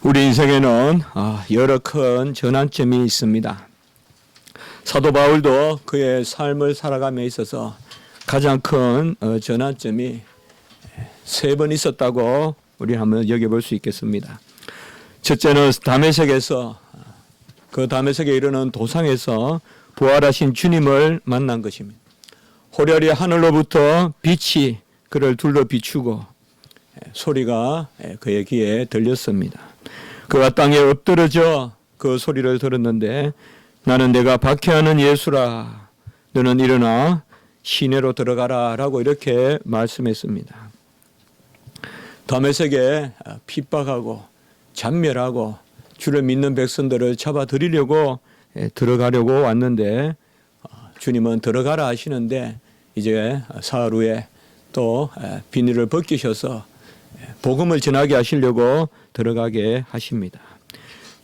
우리 인생에는 여러 큰 전환점이 있습니다. 사도 바울도 그의 삶을 살아감에 있어서 가장 큰 전환점이 3번 있었다고 우리 한번 여겨볼 수 있겠습니다. 첫째는 다메섹에서 그 다메섹에 이르는 도상에서 부활하신 주님을 만난 것입니다. 호련히 하늘로부터 빛이 그를 둘러 비추고 소리가 그의 귀에 들렸습니다. 그가 땅에 엎드러져 그 소리를 들었는데 나는 내가 박해하는 예수라 너는 일어나 시내로 들어가라 라고 이렇게 말씀했습니다. 다메섹에 핍박하고 잔멸하고 주를 믿는 백성들을 잡아들이려고 들어가려고 왔는데 주님은 들어가라 하시는데 이제 사흘 후에 또 비닐을 벗기셔서 복음을 전하게 하시려고 들어가게 하십니다.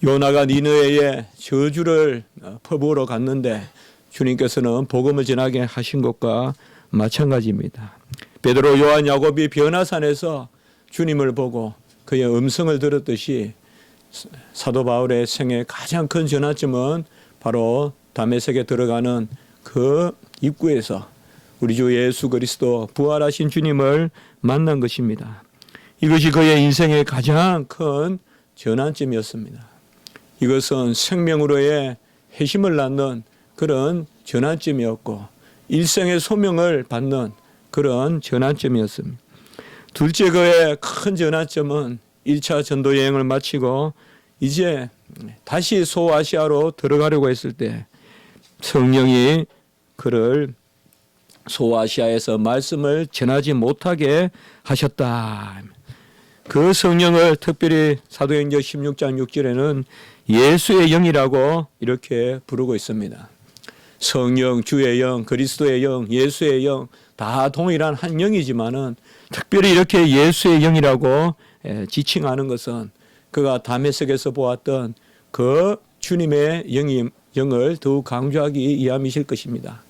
요나가 니느웨에 저주를 퍼부으러 갔는데 주님께서는 복음을 전하게 하신 것과 마찬가지입니다. 베드로, 요한, 야곱이 변화산에서 주님을 보고 그의 음성을 들었듯이 사도 바울의 생애 가장 큰 전환점은 바로 다메섹에 들어가는 그 입구에서 우리 주 예수 그리스도 부활하신 주님을 만난 것입니다. 이것이 그의 인생의 가장 큰 전환점이었습니다. 이것은 생명으로의 회심을 낳는 그런 전환점이었고 일생의 소명을 받는 그런 전환점이었습니다. 둘째 그의 큰 전환점은 1차 전도 여행을 마치고 이제 다시 소아시아로 들어가려고 했을 때 성령이 그를 소아시아에서 말씀을 전하지 못하게 하셨다. 그 성령을 특별히 사도행전 16장 6절에는 예수의 영이라고 이렇게 부르고 있습니다. 성령, 주의 영, 그리스도의 영, 예수의 영 다 동일한 한 영이지만은 특별히 이렇게 예수의 영이라고 지칭하는 것은 그가 다메섹에서 보았던 그 주님의 영을 더욱 강조하기 위함이실 것입니다.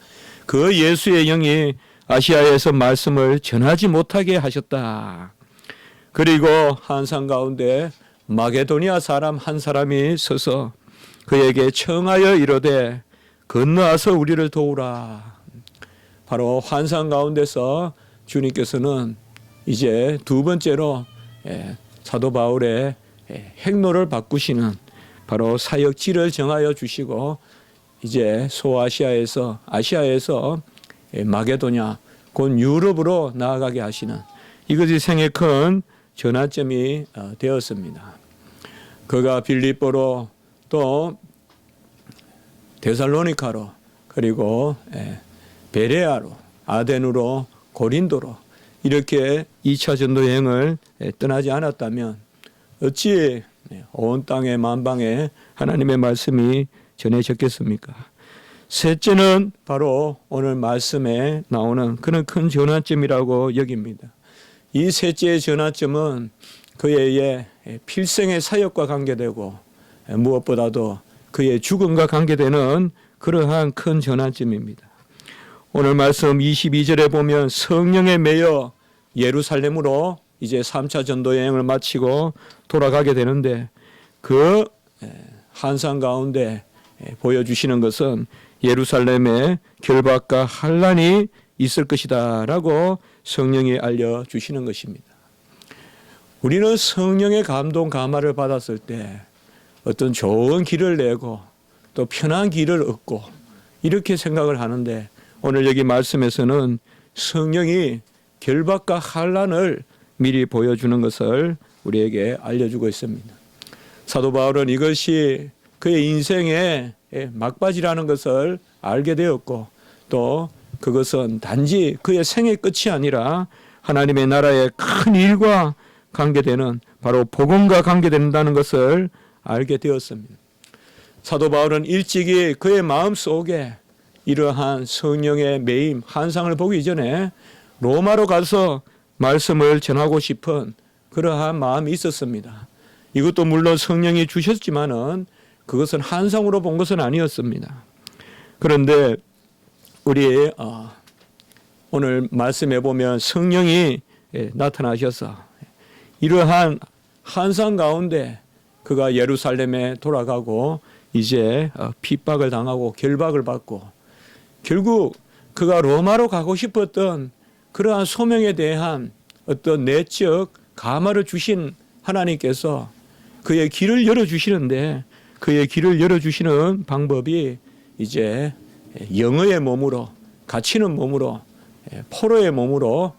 그 예수의 영이 아시아에서 말씀을 전하지 못하게 하셨다. 그리고 한산 가운데 마게도니아 사람 한 사람이 서서 그에게 청하여 이르되 건너와서 우리를 도우라. 바로 환상 가운데서 주님께서는 이제 두 번째로 사도 바울의 행로를 바꾸시는 바로 사역지를 정하여 주시고 이제 소아시아에서 아시아에서 마게도냐 곧 유럽으로 나아가게 하시는 이것이 생애 큰 전환점이 되었습니다. 그가 빌립보로 또 데살로니카로 그리고 베레아로 아덴으로 고린도로 이렇게 2차 전도 여행을 떠나지 않았다면 어찌 온 땅의 만방에 하나님의 말씀이 전해졌겠습니까? 셋째는 바로 오늘 말씀에 나오는 그런 큰 전환점이라고 여깁니다. 이 셋째의 전환점은 그의 필생의 사역과 관계되고 무엇보다도 그의 죽음과 관계되는 그러한 큰 전환점입니다. 오늘 말씀 22절에 보면 성령에 매여 예루살렘으로 이제 3차 전도 여행을 마치고 돌아가게 되는데 그 한상 가운데 보여주시는 것은 예루살렘에 결박과 환란이 있을 것이다 라고 성령이 알려주시는 것입니다. 우리는 성령의 감동 감화를 받았을 때 어떤 좋은 길을 내고 또 편한 길을 얻고 이렇게 생각을 하는데 오늘 여기 말씀에서는 성령이 결박과 환란을 미리 보여주는 것을 우리에게 알려주고 있습니다. 사도 바울은 이것이 그의 인생의 막바지라는 것을 알게 되었고 또 그것은 단지 그의 생의 끝이 아니라 하나님의 나라의 큰 일과 관계되는 바로 복음과 관계된다는 것을 알게 되었습니다. 사도 바울은 일찍이 그의 마음속에 이러한 성령의 매임, 환상을 보기 전에 로마로 가서 말씀을 전하고 싶은 그러한 마음이 있었습니다. 이것도 물론 성령이 주셨지만은 그것은 환상으로 본 것은 아니었습니다. 그런데 우리 오늘 말씀해 보면 성령이 나타나셔서 이러한 환상 가운데 그가 예루살렘에 돌아가고 이제 핍박을 당하고 결박을 받고 결국 그가 로마로 가고 싶었던 그러한 소명에 대한 어떤 내적 감화를 주신 하나님께서 그의 길을 열어주시는데 그의 길을 열어주시는 방법이 이제 영의 몸으로 갇히는 몸으로 포로의 몸으로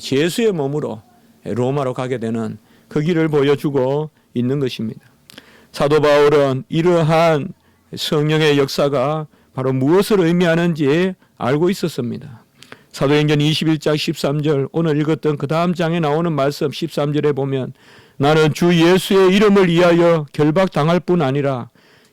죄수의 몸으로 로마로 가게 되는 그 길을 보여주고 있는 것입니다. 사도 바울은 이러한 성령의 역사가 바로 무엇을 의미하는지 알고 있었습니다. 사도행전 21장 13절 오늘 읽었던 그 다음 장에 나오는 말씀 13절에 보면 나는 주 예수의 이름을 위하여 결박당할 뿐 아니라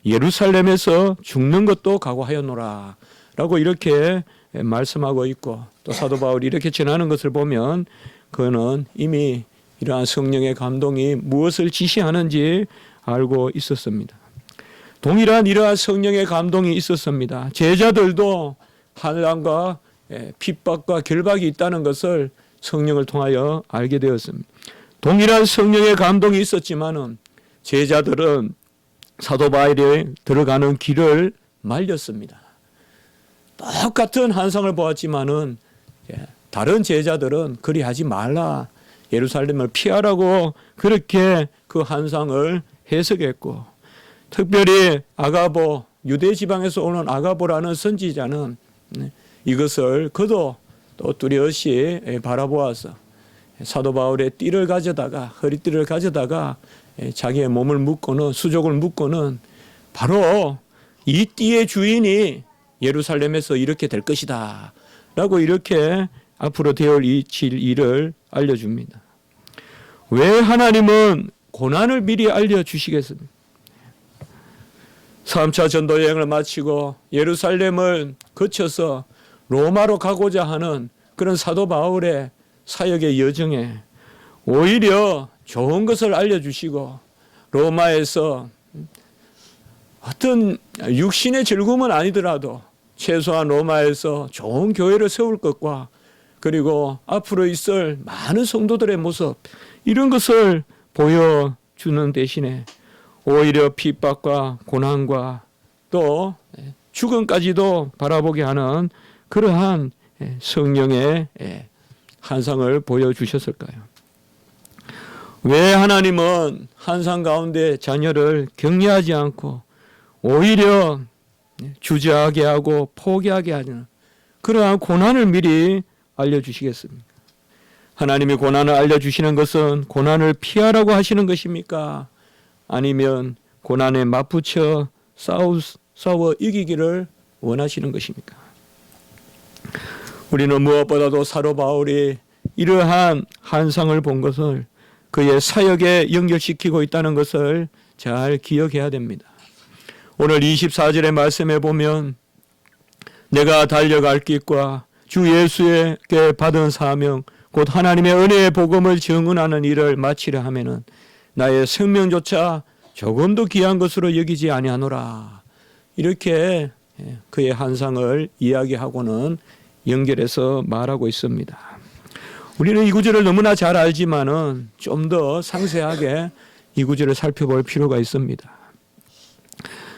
예루살렘에서 죽는 것도 각오하였노라 라고 이렇게 말씀하고 있고 또 사도 바울이 이렇게 전하는 것을 보면 그는 이미 이러한 성령의 감동이 무엇을 지시하는지 알고 있었습니다. 동일한 이러한 성령의 감동이 있었습니다. 제자들도 환난과 핍박과 결박이 있다는 것을 성령을 통하여 알게 되었습니다. 동일한 성령의 감동이 있었지만은 제자들은 사도 바울이 들어가는 길을 말렸습니다. 똑같은 환상을 보았지만은 다른 제자들은 그리하지 말라, 예루살렘을 피하라고 그렇게 그 환상을 해석했고, 특별히 아가보, 유대 지방에서 오는 아가보라는 선지자는 이것을 그도 또 뚜렷이 바라보아서 사도 바울의 띠를 가져다가 허리띠를 가져다가 자기의 몸을 묶고는 수족을 묶고는 바로 이 띠의 주인이 예루살렘에서 이렇게 될 것이다 라고 이렇게 앞으로 되어 질 일을 알려줍니다. 왜 하나님은 고난을 미리 알려주시겠습니까? 3차 전도 여행을 마치고 예루살렘을 거쳐서 로마로 가고자 하는 그런 사도 바울의 사역의 여정에 오히려 좋은 것을 알려주시고 로마에서 어떤 육신의 즐거움은 아니더라도 최소한 로마에서 좋은 교회를 세울 것과 그리고 앞으로 있을 많은 성도들의 모습 이런 것을 보여주는 대신에 오히려 핍박과 고난과 또 죽음까지도 바라보게 하는 그러한 성령의 환상을 보여주셨을까요? 왜 하나님은 환상 가운데 자녀를 격려하지 않고 오히려 주저하게 하고 포기하게 하는 그러한 고난을 미리 알려주시겠습니까? 하나님이 고난을 알려주시는 것은 고난을 피하라고 하시는 것입니까? 아니면 고난에 맞붙여 싸워 이기기를 원하시는 것입니까? 우리는 무엇보다도 사도 바울이 이러한 환상을 본 것을 그의 사역에 연결시키고 있다는 것을 잘 기억해야 됩니다. 오늘 24절의 말씀에 보면 내가 달려갈 길과 주 예수에게 받은 사명 곧 하나님의 은혜의 복음을 증언하는 일을 마치려 하면은 나의 생명조차 조금도 귀한 것으로 여기지 아니하노라. 이렇게 그의 환상을 이야기하고는 연결해서 말하고 있습니다. 우리는 이 구절을 너무나 잘 알지만은 좀 더 상세하게 이 구절을 살펴볼 필요가 있습니다.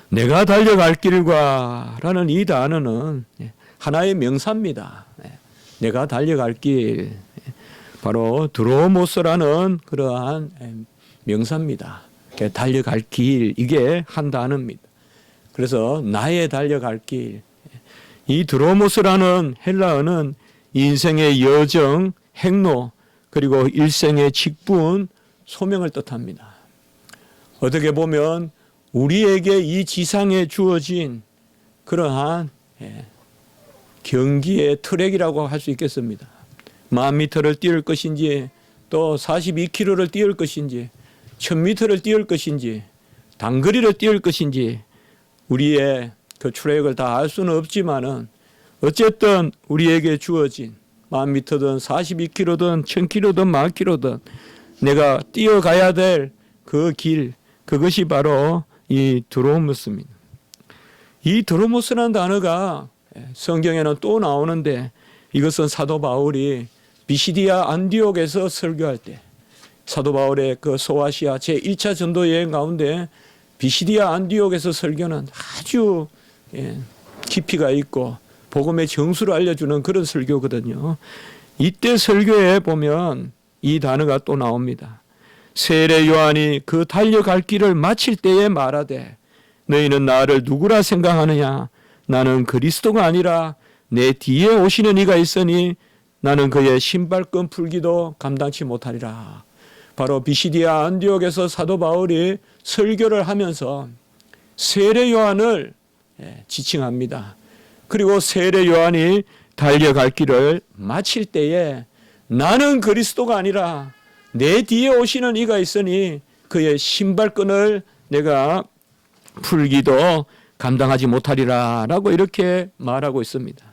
내가 달려갈 길과 라는 이 단어는 하나의 명사입니다. 내가 달려갈 길, 바로 드로모스라는 그러한 명사입니다. 달려갈 길, 이게 한 단어입니다. 그래서 나의 달려갈 길, 이 드로모스라는 헬라어는 인생의 여정, 행로, 그리고 일생의 직분, 소명을 뜻합니다. 어떻게 보면 우리에게 이 지상에 주어진 그러한 경기의 트랙이라고 할 수 있겠습니다. 10,000m를 뛰을 것인지 또 42km를 뛰을 것인지 1,000m를 뛰을 것인지 단거리를 뛰을 것인지 우리의 그 트랙을 다 알 수는 없지만은 어쨌든 우리에게 주어진 10,000m든 42km든 1,000km든 10,000km든 내가 뛰어가야 될 그 길, 그것이 바로 이 드로모스입니다. 이 드로모스라는 단어가 성경에는 또 나오는데 이것은 사도 바울이 비시디아 안디옥에서 설교할 때 사도 바울의 그 소아시아 제1차 전도 여행 가운데 비시디아 안디옥에서 설교는 아주 깊이가 있고 복음의 정수를 알려주는 그런 설교거든요. 이때 설교에 보면 이 단어가 또 나옵니다. 세례 요한이 그 달려갈 길을 마칠 때에 말하되 너희는 나를 누구라 생각하느냐? 나는 그리스도가 아니라 내 뒤에 오시는 이가 있으니 나는 그의 신발끈 풀기도 감당치 못하리라. 바로 비시디아 안디옥에서 사도 바울이 설교를 하면서 세례 요한을 지칭합니다. 그리고 세례 요한이 달려갈 길을 마칠 때에 나는 그리스도가 아니라 내 뒤에 오시는 이가 있으니 그의 신발끈을 내가 풀기도 감당하지 못하리라 라고 이렇게 말하고 있습니다.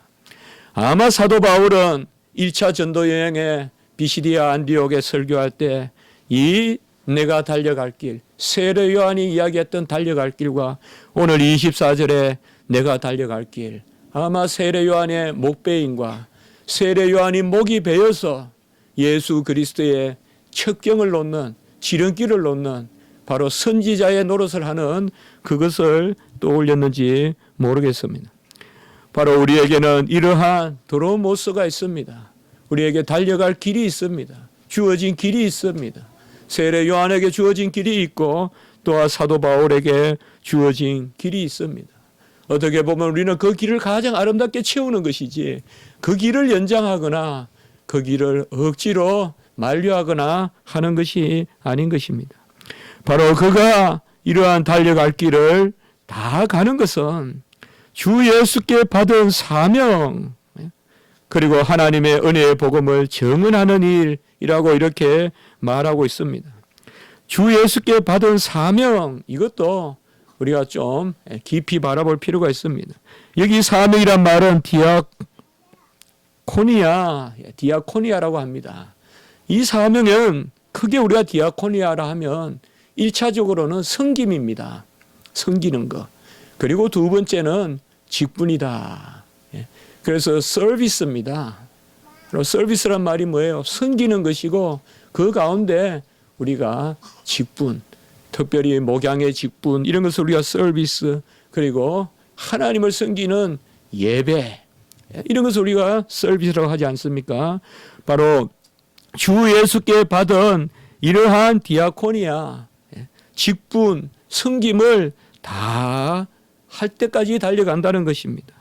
아마 사도 바울은 1차 전도 여행에 비시디아 안디옥에 설교할 때 이 내가 달려갈 길, 세례 요한이 이야기했던 달려갈 길과 오늘 24절에 내가 달려갈 길, 아마 세례 요한의 목베인과 세례 요한이 목이 베어서 예수 그리스도의 첩경을 놓는 지름길을 놓는 바로 선지자의 노릇을 하는 그것을 떠올렸는지 모르겠습니다. 바로 우리에게는 이러한 드로모스가 있습니다. 우리에게 달려갈 길이 있습니다. 주어진 길이 있습니다. 세례 요한에게 주어진 길이 있고 또한 사도 바울에게 주어진 길이 있습니다. 어떻게 보면 우리는 그 길을 가장 아름답게 채우는 것이지 그 길을 연장하거나 그 길을 억지로 만류하거나 하는 것이 아닌 것입니다. 바로 그가 이러한 달려갈 길을 다 가는 것은 주 예수께 받은 사명 그리고 하나님의 은혜의 복음을 증언하는 일이라고 이렇게 말하고 있습니다. 주 예수께 받은 사명 이것도 우리가 좀 깊이 바라볼 필요가 있습니다. 여기 사명이란 말은 디아코니아라고 합니다. 이 사명은 크게 우리가 디아코니아라 하면 1차적으로는 섬김입니다. 섬기는 것. 그리고 두 번째는 직분이다. 그래서 서비스입니다. 서비스란 말이 뭐예요? 섬기는 것이고 그 가운데 우리가 직분, 특별히 목양의 직분 이런 것을 우리가 서비스 그리고 하나님을 섬기는 예배 이런 것을 우리가 서비스라고 하지 않습니까? 바로 주 예수께 받은 이러한 디아코니아 직분, 섬김을 다 할 때까지 달려간다는 것입니다.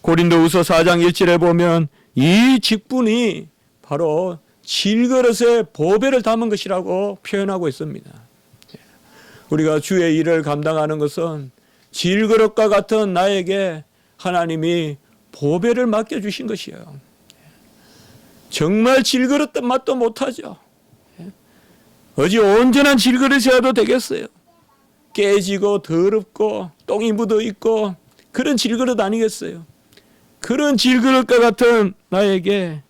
고린도후서 4장 1절에 보면 이 직분이 바로 질그릇에 보배를 담은 것이라고 표현하고 있습니다. 우리가 주의 일을 감당하는 것은 질그릇과 같은 나에게 하나님이 보배를 맡겨주신 것이에요. 정말 질그릇 맛도 못하죠. 어찌 온전한 질그릇이라도 되겠어요. 깨지고 더럽고 똥이 묻어있고 그런 질그릇 아니겠어요. 그런 질그릇과 같은 나에게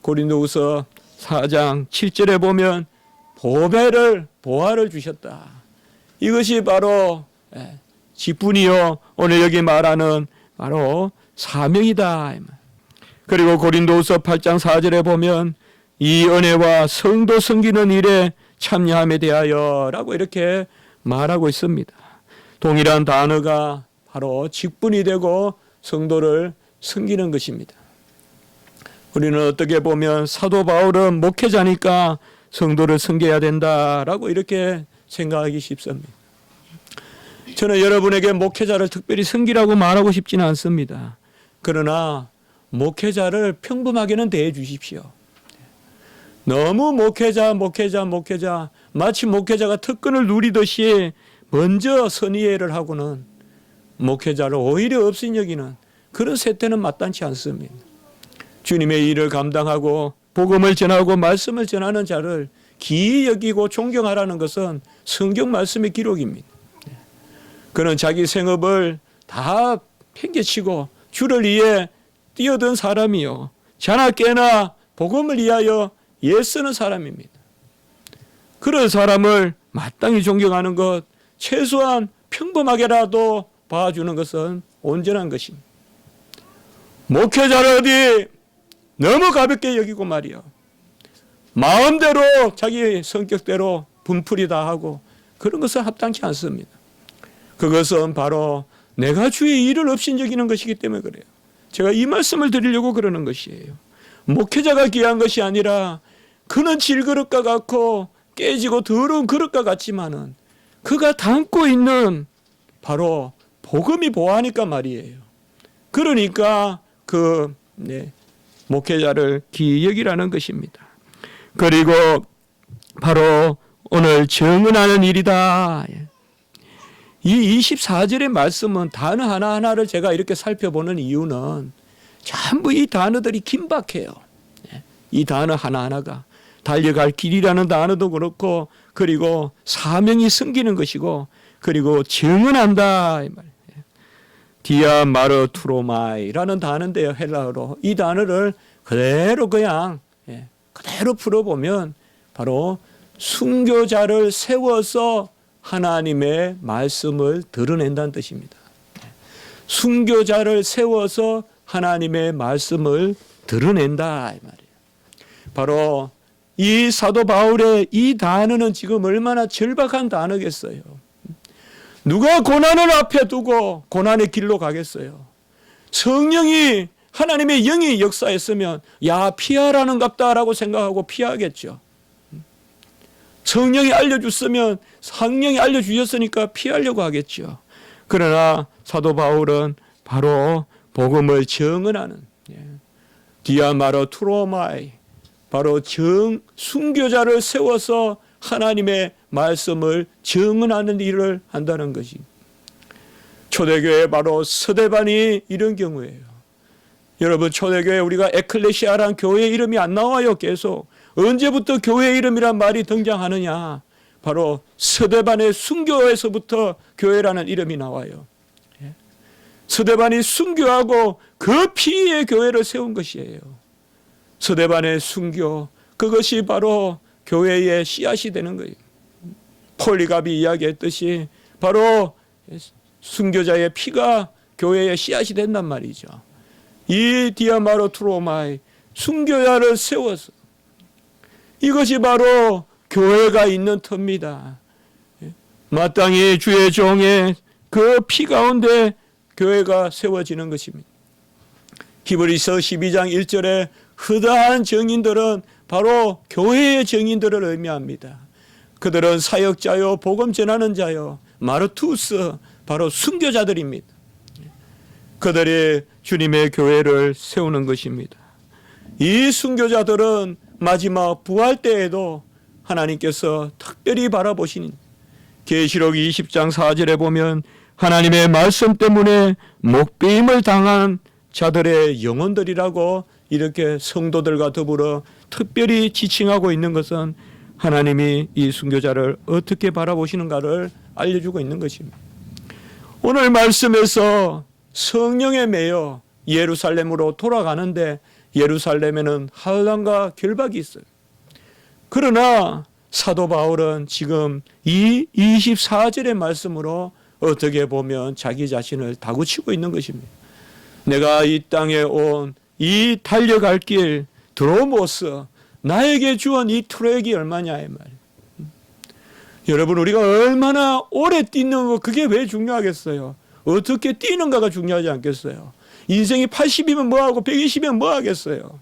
고린도후서 4장 7절에 보면 보화를 주셨다. 이것이 바로 직분이요 오늘 여기 말하는 바로 사명이다. 그리고 고린도후서 8장 4절에 보면 이 은혜와 성도 섬기는 일에 참여함에 대하여라고 이렇게 말하고 있습니다. 동일한 단어가 바로 직분이 되고 성도를 섬기는 것입니다. 우리는 어떻게 보면 사도 바울은 목회자니까 성도를 섬겨야 된다라고 이렇게 생각하기 쉽습니다. 저는 여러분에게 목회자를 특별히 섬기라고 말하고 싶지는 않습니다. 그러나 목회자를 평범하게는 대해 주십시오. 너무 목회자 마치 목회자가 특권을 누리듯이 먼저 선의회를 하고는 목회자를 오히려 없인 여기는 그런 세태는 마땅치 않습니다. 주님의 일을 감당하고 복음을 전하고 말씀을 전하는 자를 기이 여기고 존경하라는 것은 성경 말씀의 기록입니다. 그는 자기 생업을 다 팽개치고 주를 위해 뛰어든 사람이요 자나 깨나 복음을 위하여 애쓰는 사람입니다. 그런 사람을 마땅히 존경하는 것, 최소한 평범하게라도 봐주는 것은 온전한 것입니다. 목회자를 어디 너무 가볍게 여기고 말이요. 마음대로 자기 성격대로 분풀이 다 하고 그런 것은 합당치 않습니다. 그것은 바로 내가 주의 일을 업신여기는 것이기 때문에 그래요. 제가 이 말씀을 드리려고 그러는 것이에요. 목회자가 귀한 것이 아니라 그는 질그릇과 같고 깨지고 더러운 그릇과 같지만은 그가 담고 있는 바로 복음이 보하니까 말이에요. 그러니까 목회자를 귀히 여기라는 것입니다. 그리고 바로 오늘 정은하는 일이다. 이 24절의 말씀은 단어 하나하나를 제가 이렇게 살펴보는 이유는 전부 이 단어들이 긴박해요. 이 단어 하나하나가 달려갈 길이라는 단어도 그렇고 그리고 사명이 섬기는 것이고 그리고 정은한다 이 말이에요. 디아마르투로마이라는 단어인데요. 헬라어로 이 단어를 그대로 그냥 그대로 풀어보면 바로 순교자를 세워서 하나님의 말씀을 드러낸다는 뜻입니다. 순교자를 세워서 하나님의 말씀을 드러낸다 이 말이에요. 바로 이 사도 바울의 이 단어는 지금 얼마나 절박한 단어겠어요. 누가 고난을 앞에 두고 고난의 길로 가겠어요. 성령이 하나님의 영이 역사했으면 피하라는 갑다라고 생각하고 피하겠죠. 성령이 알려줬으면 성령이 알려주셨으니까 피하려고 하겠죠. 그러나 사도 바울은 바로 복음을 정언하는 디아마르투로마이 바로 순교자를 세워서 하나님의 말씀을 정언하는 일을 한다는 것이 초대교회 바로 스데반이 이런 경우예요. 여러분 초대교회 우리가 에클레시아라는 교회 이름이 안 나와요. 계속 언제부터 교회 이름이란 말이 등장하느냐. 바로 스데반의 순교에서부터 교회라는 이름이 나와요. 스데반이 순교하고 그 피의 교회를 세운 것이에요. 스데반의 순교 그것이 바로 교회의 씨앗이 되는 거예요. 폴리갑이 이야기했듯이 바로 순교자의 피가 교회의 씨앗이 된단 말이죠. 이 디아마르투로마이 순교자를 세워서 이것이 바로 교회가 있는 터입니다. 마땅히 주의 종의 그 피 가운데 교회가 세워지는 것입니다. 히브리서 12장 1절에 허다한 정인들은 바로 교회의 정인들을 의미합니다. 그들은 사역자요 복음 전하는 자요 마르투스 바로 순교자들입니다. 그들이 주님의 교회를 세우는 것입니다. 이 순교자들은 마지막 부활 때에도 하나님께서 특별히 바라보시는 계시록 20장 4절에 보면 하나님의 말씀 때문에 목배임을 당한 자들의 영혼들이라고 이렇게 성도들과 더불어 특별히 지칭하고 있는 것은 하나님이 이 순교자를 어떻게 바라보시는가를 알려주고 있는 것입니다. 오늘 말씀에서 성령에 매여 예루살렘으로 돌아가는데 예루살렘에는 환난과 결박이 있어요. 그러나 사도 바울은 지금 이 24절의 말씀으로 어떻게 보면 자기 자신을 다그치고 있는 것입니다. 내가 이 땅에 온 이 달려갈 길 드로모스 나에게 주은 이 트랙이 얼마냐 이 말이에요. 여러분 우리가 얼마나 오래 뛰는 거 그게 왜 중요하겠어요. 어떻게 뛰는가가 중요하지 않겠어요. 인생이 80이면 뭐하고 120이면 뭐하겠어요.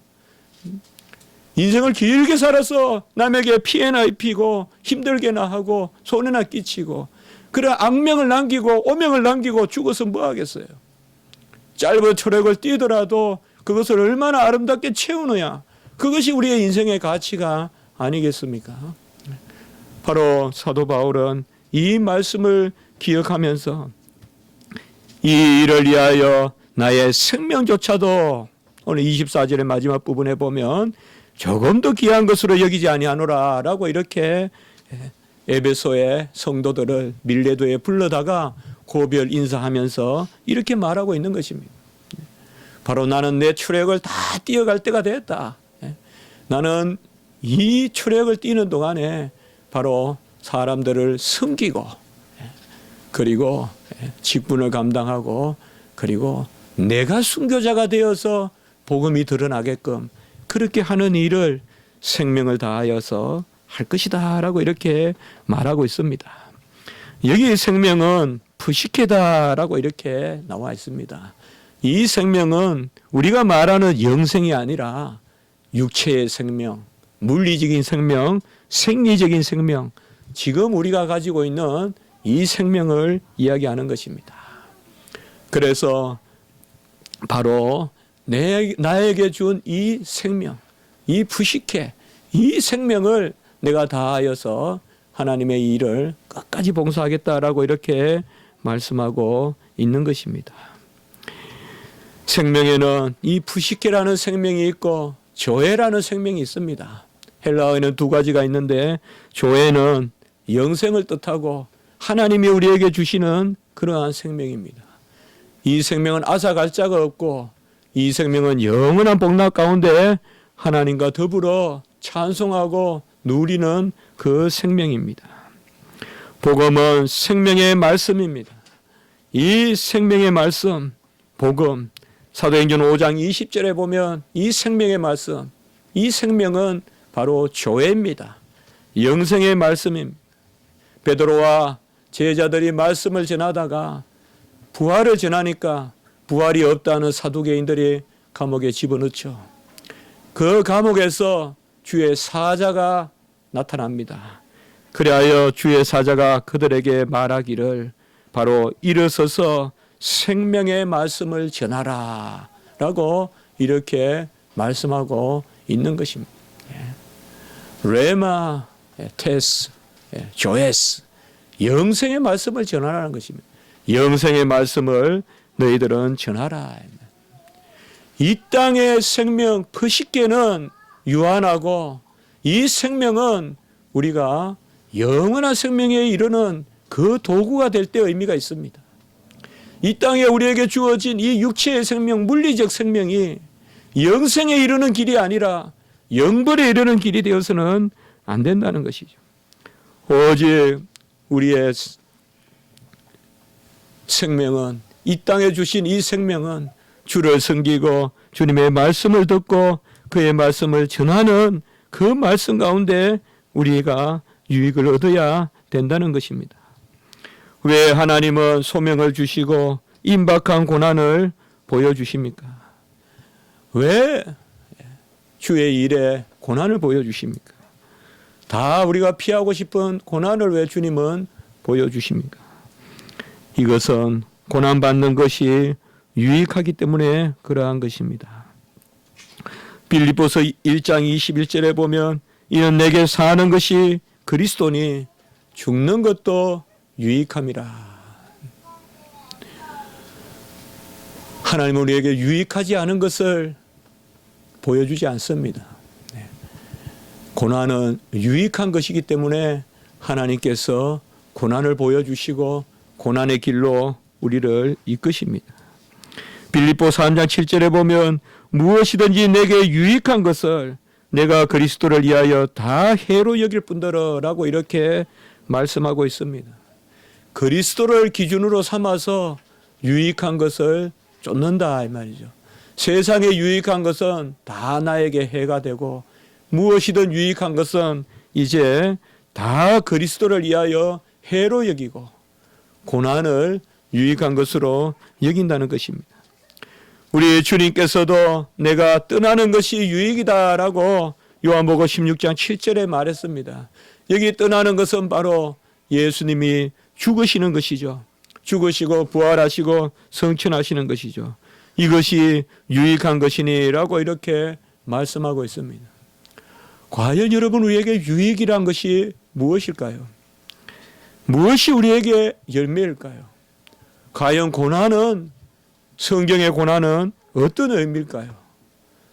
인생을 길게 살아서 남에게 피해나 입히고 힘들게나 하고 손해나 끼치고 그래 악명을 남기고 오명을 남기고 죽어서 뭐하겠어요. 짧은 트랙을 뛰더라도 그것을 얼마나 아름답게 채우느냐. 그것이 우리의 인생의 가치가 아니겠습니까? 바로 사도 바울은 이 말씀을 기억하면서 이 일을 위하여 나의 생명조차도 오늘 24절의 마지막 부분에 보면 조금 더 귀한 것으로 여기지 아니하노라 라고 이렇게 에베소의 성도들을 밀레도에 불러다가 고별 인사하면서 이렇게 말하고 있는 것입니다. 바로 나는 내 출애굽을 다 뛰어갈 때가 됐다. 나는 이 출애굽을 뛰는 동안에 바로 사람들을 섬기고 그리고 직분을 감당하고 그리고 내가 순교자가 되어서 복음이 드러나게끔 그렇게 하는 일을 생명을 다하여서 할 것이다 라고 이렇게 말하고 있습니다. 여기 생명은 푸시케다라고 이렇게 나와 있습니다. 이 생명은 우리가 말하는 영생이 아니라 육체의 생명, 물리적인 생명, 생리적인 생명, 지금 우리가 가지고 있는 이 생명을 이야기하는 것입니다. 그래서 바로 나에게 준 이 생명, 이 푸시케, 이 생명을 내가 다하여서 하나님의 일을 끝까지 봉사하겠다라고 이렇게 말씀하고 있는 것입니다. 생명에는 이 푸시케라는 생명이 있고 조에라는 생명이 있습니다. 헬라어에는 두 가지가 있는데 조에는 영생을 뜻하고 하나님이 우리에게 주시는 그러한 생명입니다. 이 생명은 아사갈자가 없고 이 생명은 영원한 복락 가운데 하나님과 더불어 찬송하고 누리는 그 생명입니다. 복음은 생명의 말씀입니다. 이 생명의 말씀, 복음, 사도행전 5장 20절에 보면 이 생명의 말씀, 이 생명은 바로 조회입니다. 영생의 말씀입니다. 베드로와 제자들이 말씀을 전하다가 부활을 전하니까 부활이 없다는 사두개인들이 감옥에 집어넣죠. 그 감옥에서 주의 사자가 나타납니다. 그리하여 주의 사자가 그들에게 말하기를 바로 일어서서 생명의 말씀을 전하라 라고 이렇게 말씀하고 있는 것입니다. 레마, 테스, 조에스, 영생의 말씀을 전하라는 것입니다. 영생의 말씀을 너희들은 전하라. 이 땅의 생명 푸시케는 유한하고 이 생명은 우리가 영원한 생명에 이르는 그 도구가 될 때 의미가 있습니다. 이 땅에 우리에게 주어진 이 육체의 생명, 물리적 생명이 영생에 이르는 길이 아니라 영벌에 이르는 길이 되어서는 안 된다는 것이죠. 오직 우리의 생명은, 이 땅에 주신 이 생명은 주를 섬기고 주님의 말씀을 듣고 그의 말씀을 전하는 그 말씀 가운데 우리가 유익을 얻어야 된다는 것입니다. 왜 하나님은 소명을 주시고 임박한 고난을 보여주십니까? 왜 주의 일에 고난을 보여주십니까? 다 우리가 피하고 싶은 고난을 왜 주님은 보여주십니까? 이것은 고난받는 것이 유익하기 때문에 그러한 것입니다. 빌립보서 1장 21절에 보면 이는 내게 사는 것이 그리스도니 죽는 것도 유익함이라. 하나님은 우리에게 유익하지 않은 것을 보여주지 않습니다. 고난은 유익한 것이기 때문에 하나님께서 고난을 보여주시고 고난의 길로 우리를 이끄십니다. 빌립보 3장 7절에 보면 무엇이든지 내게 유익한 것을 내가 그리스도를 위하여 다 해로 여길 뿐더러 라고 이렇게 말씀하고 있습니다. 그리스도를 기준으로 삼아서 유익한 것을 쫓는다 이 말이죠. 세상에 유익한 것은 다 나에게 해가 되고 무엇이든 유익한 것은 이제 다 그리스도를 위하여 해로 여기고 고난을 유익한 것으로 여긴다는 것입니다. 우리 주님께서도 내가 떠나는 것이 유익이다라고 요한복음 16장 7절에 말했습니다. 여기 떠나는 것은 바로 예수님이 죽으시는 것이죠. 죽으시고 부활하시고 성천하시는 것이죠. 이것이 유익한 것이니라고 이렇게 말씀하고 있습니다. 과연 여러분 우리에게 유익이란 것이 무엇일까요? 무엇이 우리에게 열매일까요? 과연 고난은, 성경의 고난은 어떤 의미일까요?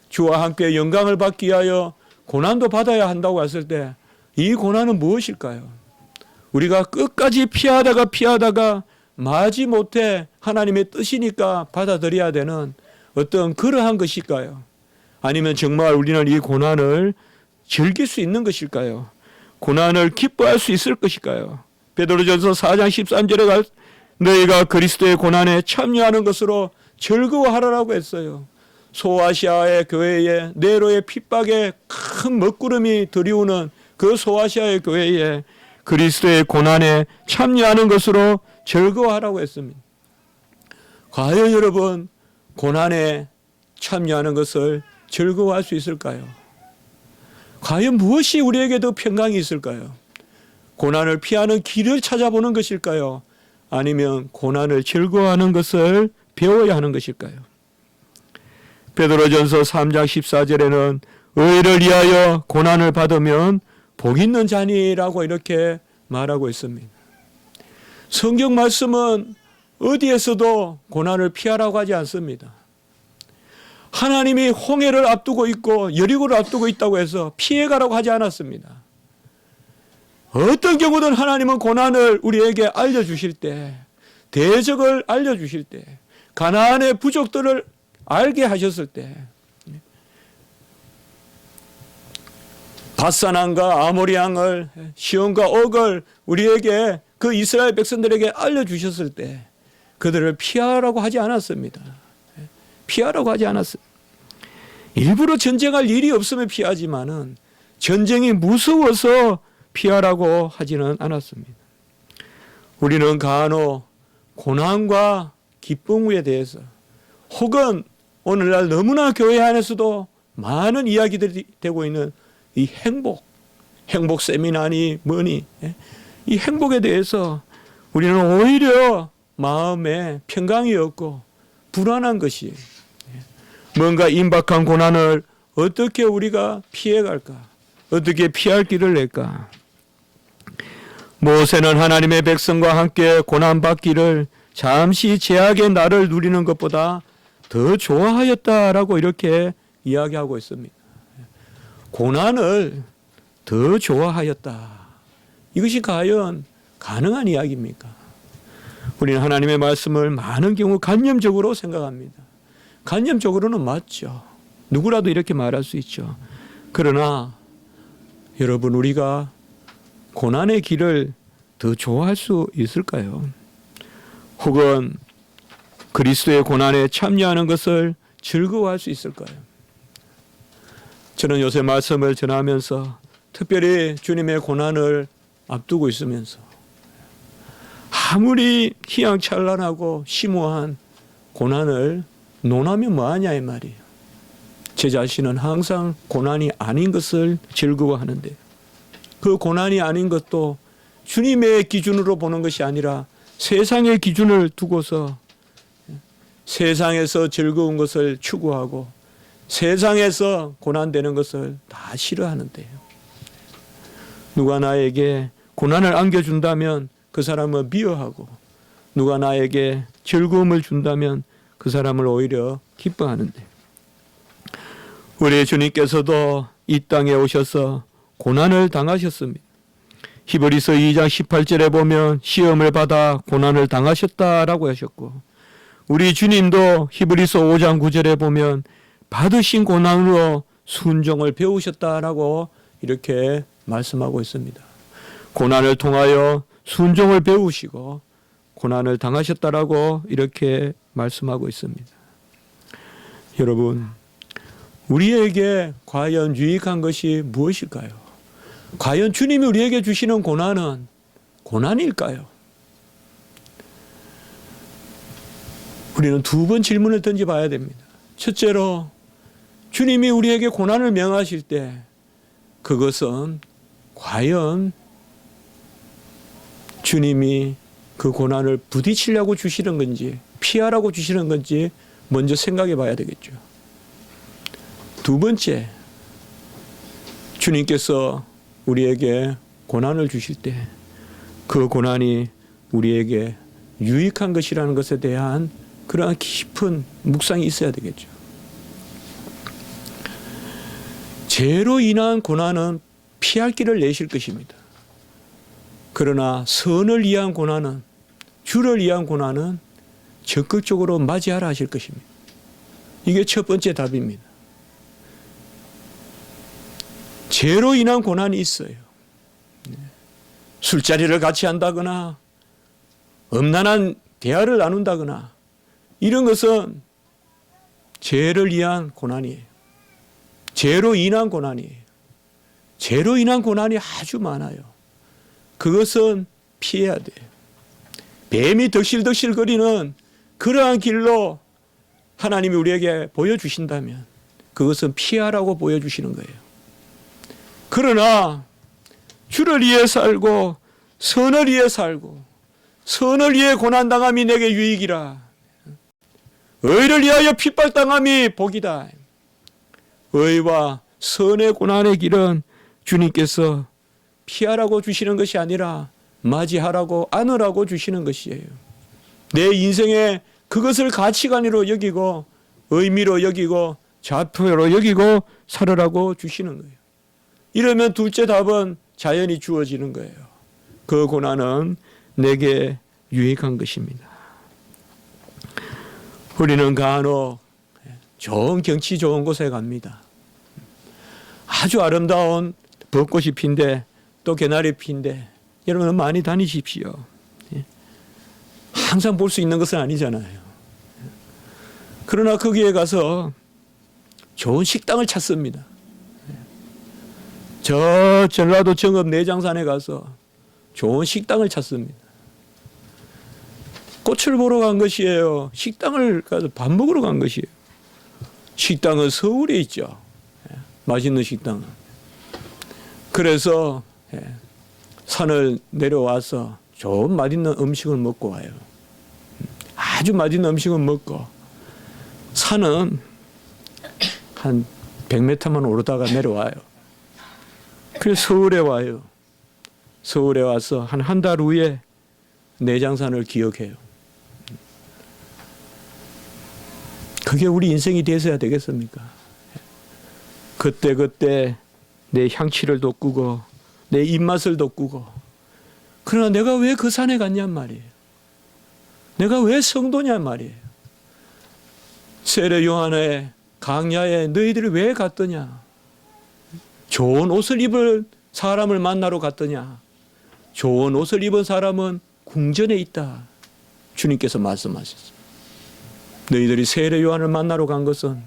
주와 함께 영광을 받기 위하여 고난도 받아야 한다고 했을 때 이 고난은 무엇일까요? 우리가 끝까지 피하다가 마지못해 하나님의 뜻이니까 받아들여야 되는 어떤 그러한 것일까요? 아니면 정말 우리는 이 고난을 즐길 수 있는 것일까요? 고난을 기뻐할 수 있을 것일까요? 베드로전서 4장 13절에 너희가 그리스도의 고난에 참여하는 것으로 즐거워하라고 했어요. 소아시아의 교회에 네로의 핍박에 큰 먹구름이 들이우는 그 소아시아의 교회에 그리스도의 고난에 참여하는 것으로 즐거워하라고 했습니다. 과연 여러분 고난에 참여하는 것을 즐거워할 수 있을까요? 과연 무엇이 우리에게 더 평강이 있을까요? 고난을 피하는 길을 찾아보는 것일까요? 아니면 고난을 즐거워하는 것을 배워야 하는 것일까요? 베드로전서 3장 14절에는 의를 위하여 고난을 받으면 복 있는 자니라고 이렇게 말하고 있습니다. 성경 말씀은 어디에서도 고난을 피하라고 하지 않습니다. 하나님이 홍해를 앞두고 있고 여리고를 앞두고 있다고 해서 피해가라고 하지 않았습니다. 어떤 경우든 하나님은 고난을 우리에게 알려주실 때, 대적을 알려주실 때, 가나안의 부족들을 알게 하셨을 때, 바산왕과 아모리 왕을, 시온과 옥을 우리에게 그 이스라엘 백성들에게 알려주셨을 때 그들을 피하라고 하지 않았습니다. 피하라고 하지 않았어요. 일부러 전쟁할 일이 없으면 피하지만은 전쟁이 무서워서 피하라고 하지는 않았습니다. 우리는 간혹 고난과 기쁨에 대해서 혹은 오늘날 너무나 교회 안에서도 많은 이야기들이 되고 있는 이 행복 세미나니 뭐니 이 행복에 대해서 우리는 오히려 마음에 평강이 없고 불안한 것이 뭔가 임박한 고난을 어떻게 우리가 피해갈까? 어떻게 피할 길을 낼까? 모세는 하나님의 백성과 함께 고난받기를 잠시 제약의 날을 누리는 것보다 더 좋아하였다라고 이렇게 이야기하고 있습니다. 고난을 더 좋아하였다. 이것이 과연 가능한 이야기입니까? 우리는 하나님의 말씀을 많은 경우 관념적으로 생각합니다. 관념적으로는 맞죠. 누구라도 이렇게 말할 수 있죠. 그러나 여러분 우리가 고난의 길을 더 좋아할 수 있을까요? 혹은 그리스도의 고난에 참여하는 것을 즐거워할 수 있을까요? 저는 요새 말씀을 전하면서 특별히 주님의 고난을 앞두고 있으면서 아무리 희양찬란하고 심오한 고난을 논하면 뭐하냐 이 말이에요. 제 자신은 항상 고난이 아닌 것을 즐거워하는데 그 고난이 아닌 것도 주님의 기준으로 보는 것이 아니라 세상의 기준을 두고서 세상에서 즐거운 것을 추구하고 세상에서 고난되는 것을 다 싫어하는데요. 누가 나에게 고난을 안겨준다면 그 사람을 미워하고 누가 나에게 즐거움을 준다면 그 사람을 오히려 기뻐하는데 우리 주님께서도 이 땅에 오셔서 고난을 당하셨습니다. 히브리서 2장 18절에 보면 시험을 받아 고난을 당하셨다라고 하셨고 우리 주님도 히브리서 5장 9절에 보면 받으신 고난으로 순종을 배우셨다라고 이렇게 말씀하고 있습니다. 고난을 통하여 순종을 배우시고 고난을 당하셨다라고 이렇게 말씀하고 있습니다. 여러분, 우리에게 과연 유익한 것이 무엇일까요? 과연 주님이 우리에게 주시는 고난은 고난일까요? 우리는 두 번 질문을 던져봐야 됩니다. 첫째로 주님이 우리에게 고난을 명하실 때 그것은 과연 주님이 그 고난을 부딪히려고 주시는 건지 피하라고 주시는 건지 먼저 생각해 봐야 되겠죠. 두 번째, 주님께서 우리에게 고난을 주실 때 그 고난이 우리에게 유익한 것이라는 것에 대한 그러한 깊은 묵상이 있어야 되겠죠. 죄로 인한 고난은 피할 길을 내실 것입니다. 그러나 선을 위한 고난은, 주를 위한 고난은 적극적으로 맞이하라 하실 것입니다. 이게 첫 번째 답입니다. 죄로 인한 고난이 있어요. 술자리를 같이 한다거나 음란한 대화를 나눈다거나 이런 것은 죄를 위한 고난이에요. 죄로 인한 고난이에요. 죄로 인한 고난이 아주 많아요. 그것은 피해야 돼요. 뱀이 덕실덕실거리는 그러한 길로 하나님이 우리에게 보여주신다면 그것은 피하라고 보여주시는 거예요. 그러나 주를 위해 살고 선을 위해 살고 선을 위해 고난당함이 내게 유익이라. 의를 위하여 핍박당함이 복이다. 의와 선의 고난의 길은 주님께서 피하라고 주시는 것이 아니라 맞이하라고 안으라고 주시는 것이에요. 내 인생에 그것을 가치관으로 여기고 의미로 여기고 좌표로 여기고 살으라고 주시는 거예요. 이러면 둘째 답은 자연히 주어지는 거예요. 그 고난은 내게 유익한 것입니다. 우리는 간혹 좋은 경치 좋은 곳에 갑니다. 아주 아름다운 벚꽃이 핀데 또 개나리 핀데 여러분 많이 다니십시오. 항상 볼 수 있는 것은 아니잖아요. 그러나 거기에 가서 좋은 식당을 찾습니다. 저 전라도 정읍 내장산에 가서 좋은 식당을 찾습니다. 꽃을 보러 간 것이에요. 식당을 가서 밥 먹으러 간 것이에요. 식당은 서울에 있죠. 맛있는 식당은. 그래서 산을 내려와서 좋은 맛있는 음식을 먹고 와요. 아주 맛있는 음식을 먹고 산은 한 100m만 오르다가 내려와요. 그래서 서울에 와요. 서울에 와서 한 달 후에 내장산을 기억해요. 그게 우리 인생이 돼서야 되겠습니까? 그때 내 향취를 돋구고 내 입맛을 돋구고 그러나 내가 왜 그 산에 갔냔 말이에요. 내가 왜 성도냔 말이에요. 세례 요한의 강야에 너희들이 왜 갔더냐? 좋은 옷을 입을 사람을 만나러 갔더냐? 좋은 옷을 입은 사람은 궁전에 있다. 주님께서 말씀하셨어요. 너희들이 세례 요한을 만나러 간 것은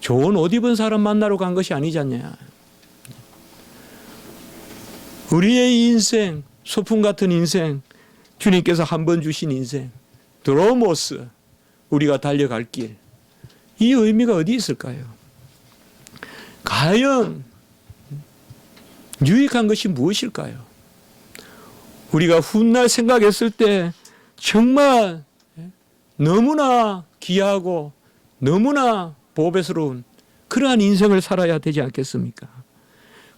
좋은 옷 입은 사람 만나러 간 것이 아니지 않냐. 우리의 인생, 소풍 같은 인생, 주님께서 한 번 주신 인생, 드로모스, 우리가 달려갈 길, 이 의미가 어디 있을까요? 과연 유익한 것이 무엇일까요? 우리가 훗날 생각했을 때 정말 너무나 귀하고 너무나 보배스러운 그러한 인생을 살아야 되지 않겠습니까?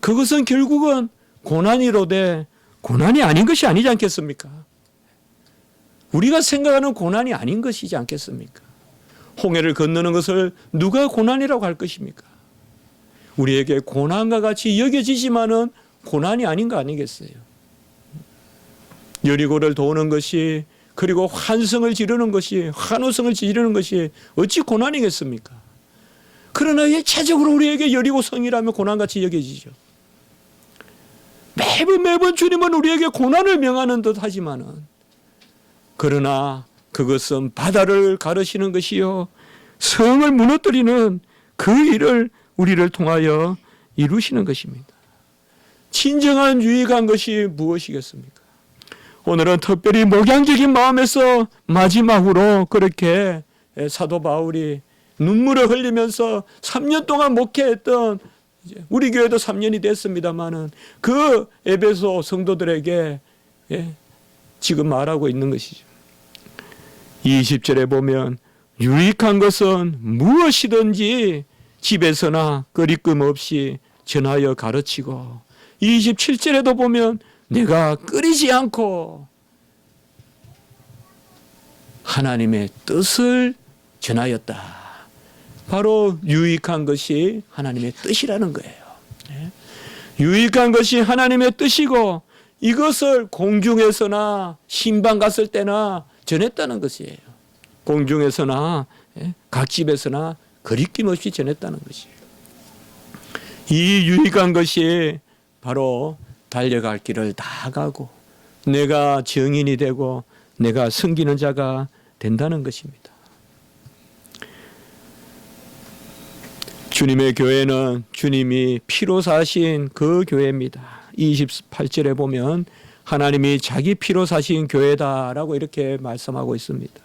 그것은 결국은 고난이로되 고난이 아닌 것이 아니지 않겠습니까? 우리가 생각하는 고난이 아닌 것이지 않겠습니까? 홍해를 건너는 것을 누가 고난이라고 할 것입니까? 우리에게 고난과 같이 여겨지지만은 고난이 아닌 거 아니겠어요? 여리고를 도는 것이 그리고 환성을 지르는 것이 환호성을 지르는 것이 어찌 고난이겠습니까? 그러나 일차적으로 우리에게 여리고 성이라면 고난같이 여겨지죠. 매번 주님은 우리에게 고난을 명하는 듯 하지만은 그러나 그것은 바다를 가르시는 것이요 성을 무너뜨리는 그 일을 우리를 통하여 이루시는 것입니다. 진정한 유익한 것이 무엇이겠습니까? 오늘은 특별히 목양적인 마음에서 마지막으로 그렇게 사도 바울이 눈물을 흘리면서 3년 동안 목회했던 우리 교회도 3년이 됐습니다마는 그 에베소 성도들에게 지금 말하고 있는 것이죠. 20절에 보면 유익한 것은 무엇이든지 집에서나 끄리낌 없이 전하여 가르치고 27절에도 보면 내가 끓이지 않고 하나님의 뜻을 전하였다. 바로 유익한 것이 하나님의 뜻이라는 거예요. 유익한 것이 하나님의 뜻이고 이것을 공중에서나 신방 갔을 때나 전했다는 것이에요. 공중에서나 각 집에서나 거리낌 없이 전했다는 것이에요. 이 유익한 것이 바로 달려갈 길을 다 가고 내가 증인이 되고 내가 섬기는 자가 된다는 것입니다. 주님의 교회는 주님이 피로 사신 그 교회입니다. 28절에 보면 하나님이 자기 피로 사신 교회다라고 이렇게 말씀하고 있습니다.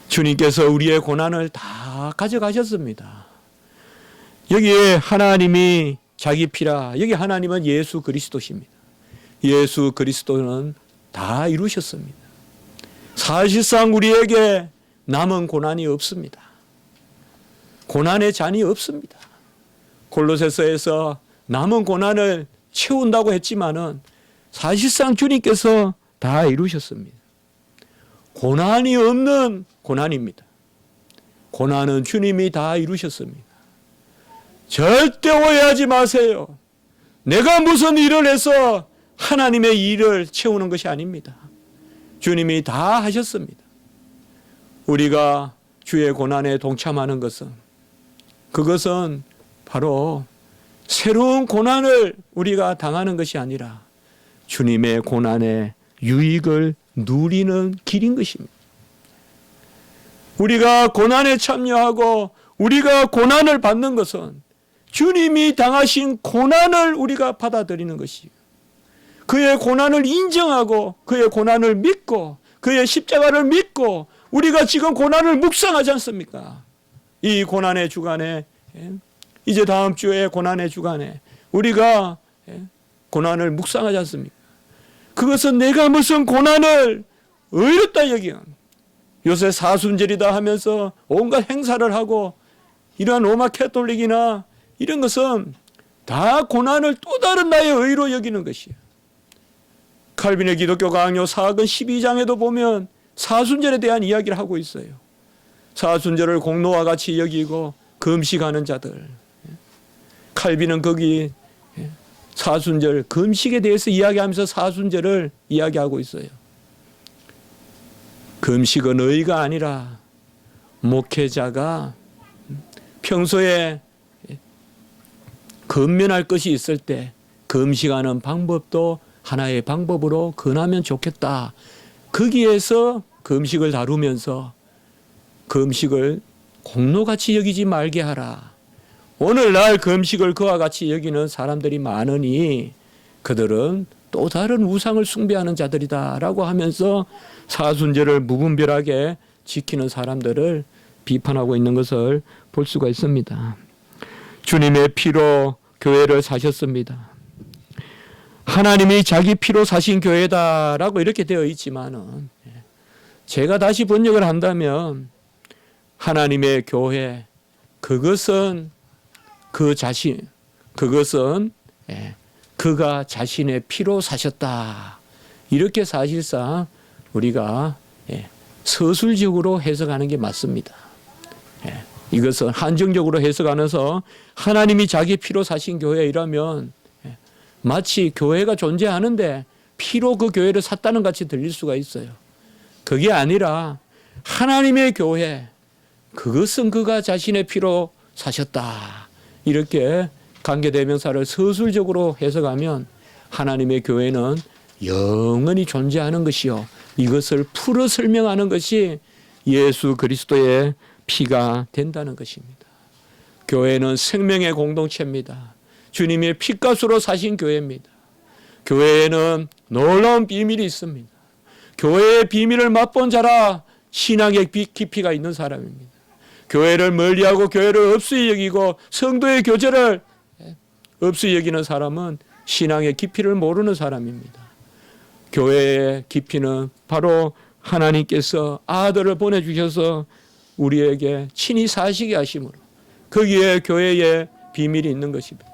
주님께서 우리의 고난을 다 가져가셨습니다. 여기에 하나님이 자기 피라, 여기 하나님은 예수 그리스도십니다. 예수 그리스도는 다 이루셨습니다. 사실상 우리에게 남은 고난이 없습니다. 고난의 잔이 없습니다. 골로새서에서 남은 고난을 채운다고 했지만은 사실상 주님께서 다 이루셨습니다. 고난이 없는 고난입니다. 고난은 주님이 다 이루셨습니다. 절대 오해하지 마세요. 내가 무슨 일을 해서 하나님의 일을 채우는 것이 아닙니다. 주님이 다 하셨습니다. 우리가 주의 고난에 동참하는 것은, 그것은 바로 새로운 고난을 우리가 당하는 것이 아니라 주님의 고난의 유익을 누리는 길인 것입니다. 우리가 고난에 참여하고 우리가 고난을 받는 것은 주님이 당하신 고난을 우리가 받아들이는 것이에요. 그의 고난을 인정하고 그의 고난을 믿고 그의 십자가를 믿고 우리가 지금 고난을 묵상하지 않습니까? 이 고난의 주간에, 이제 다음 주에 고난의 주간에 우리가 고난을 묵상하지 않습니까? 그것은 내가 무슨 고난을 의롭다 여기는, 요새 사순절이다 하면서 온갖 행사를 하고 이러한 로마 캐톨릭이나 이런 것은 다 고난을 또 다른 나의 의로 여기는 것이에요. 칼빈의 기독교 강요 사학은 12장에도 보면 사순절에 대한 이야기를 하고 있어요. 사순절을 공로와 같이 여기고 금식하는 자들. 칼빈은 거기 사순절 금식에 대해서 이야기하면서 사순절을 이야기하고 있어요. 금식은 의가 아니라 목회자가 평소에 근면할 것이 있을 때 금식하는 방법도 하나의 방법으로 권하면 좋겠다. 거기에서 금식을 다루면서 금식을 공로같이 여기지 말게 하라. 오늘날 금식을 그와 같이 여기는 사람들이 많으니 그들은 또 다른 우상을 숭배하는 자들이다라고 하면서 사순절을 무분별하게 지키는 사람들을 비판하고 있는 것을 볼 수가 있습니다. 주님의 피로 교회를 사셨습니다. 하나님이 자기 피로 사신 교회다라고 이렇게 되어 있지만은, 제가 다시 번역을 한다면 하나님의 교회, 그것은 그 자신, 그것은 그가 자신의 피로 사셨다. 이렇게 사실상 우리가 서술적으로 해석하는 게 맞습니다. 이것은 한정적으로 해석하면서 하나님이 자기 피로 사신 교회이라면 마치 교회가 존재하는데 피로 그 교회를 샀다는 같이 들릴 수가 있어요. 그게 아니라 하나님의 교회, 그것은 그가 자신의 피로 사셨다. 이렇게 관계대명사를 서술적으로 해석하면 하나님의 교회는 영원히 존재하는 것이요, 이것을 풀어 설명하는 것이 예수 그리스도의 피가 된다는 것입니다. 교회는 생명의 공동체입니다. 주님의 피값으로 사신 교회입니다. 교회에는 놀라운 비밀이 있습니다. 교회의 비밀을 맛본 자라 신앙의 깊이가 있는 사람입니다. 교회를 멀리하고 교회를 없이 여기고 성도의 교제를 없이 여기는 사람은 신앙의 깊이를 모르는 사람입니다. 교회의 깊이는 바로 하나님께서 아들을 보내주셔서 우리에게 친히 사시게 하심으로 거기에 교회의 비밀이 있는 것입니다.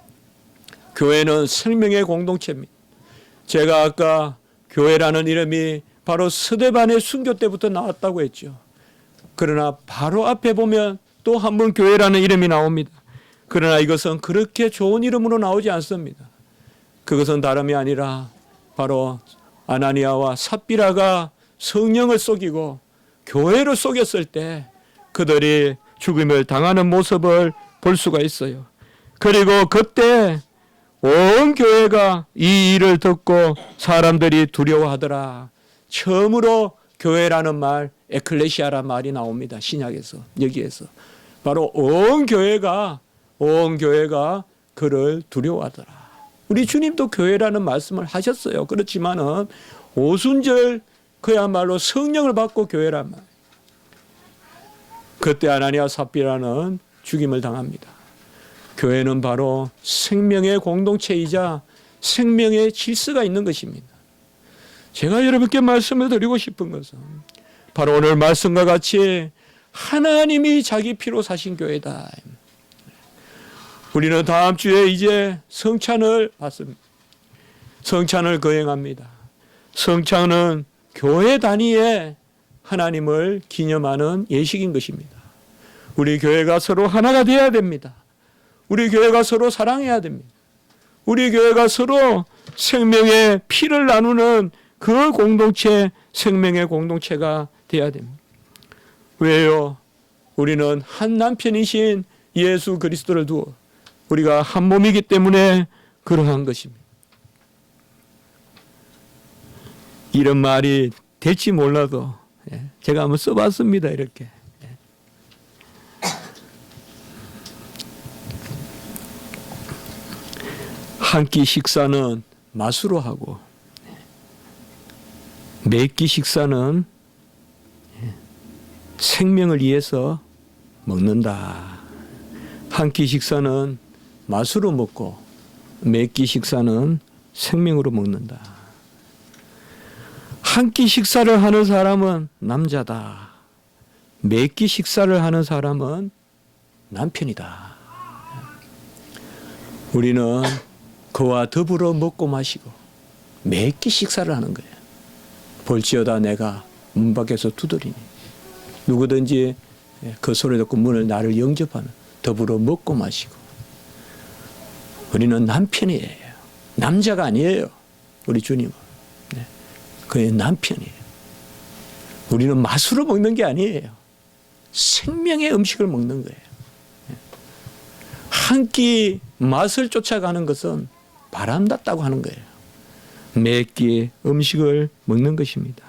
교회는 생명의 공동체입니다. 제가 아까 교회라는 이름이 바로 스데반의 순교 때부터 나왔다고 했죠. 그러나 바로 앞에 보면 또 한 번 교회라는 이름이 나옵니다. 그러나 이것은 그렇게 좋은 이름으로 나오지 않습니다. 그것은 다름이 아니라 바로 아나니아와 삽비라가 성령을 속이고 교회를 속였을 때 그들이 죽임을 당하는 모습을 볼 수가 있어요. 그리고 그때 온 교회가 이 일을 듣고 사람들이 두려워하더라. 처음으로 교회라는 말, 에클레시아라는 말이 나옵니다. 신약에서, 여기에서. 바로 온 교회가 그를 두려워하더라. 우리 주님도 교회라는 말씀을 하셨어요. 그렇지만은 오순절 그야말로 성령을 받고 교회란 말. 그때 아나니아 삽비라는 죽임을 당합니다. 교회는 바로 생명의 공동체이자 생명의 질서가 있는 것입니다. 제가 여러분께 말씀을 드리고 싶은 것은 바로 오늘 말씀과 같이 하나님이 자기 피로 사신 교회다. 우리는 다음 주에 이제 성찬을 받습니다. 성찬을 거행합니다. 성찬은 교회 단위의 하나님을 기념하는 예식인 것입니다. 우리 교회가 서로 하나가 되어야 됩니다. 우리 교회가 서로 사랑해야 됩니다. 우리 교회가 서로 생명의 피를 나누는 그 공동체, 생명의 공동체가 되어야 됩니다. 왜요? 우리는 한 남편이신 예수 그리스도를 두어 우리가 한 몸이기 때문에 그러한 것입니다. 이런 말이 될지 몰라도 제가 한번 써봤습니다. 이렇게. 한 끼 식사는 맛으로 하고 몇 끼 식사는 생명을 위해서 먹는다. 한 끼 식사는 맛으로 먹고 몇 끼 식사는 생명으로 먹는다. 한 끼 식사를 하는 사람은 남자다. 몇 끼 식사를 하는 사람은 남편이다. 우리는 그와 더불어 먹고 마시고 몇 끼 식사를 하는 거예요. 볼지어다 내가 문 밖에서 두드리니 누구든지 그 소리 듣고 문을 나를 영접하는 더불어 먹고 마시고. 우리는 남편이에요. 남자가 아니에요. 우리 주님은. 그의 남편이에요. 우리는 맛으로 먹는 게 아니에요. 생명의 음식을 먹는 거예요. 한 끼 맛을 쫓아가는 것은 바람났다고 하는 거예요. 몇 끼 음식을 먹는 것입니다.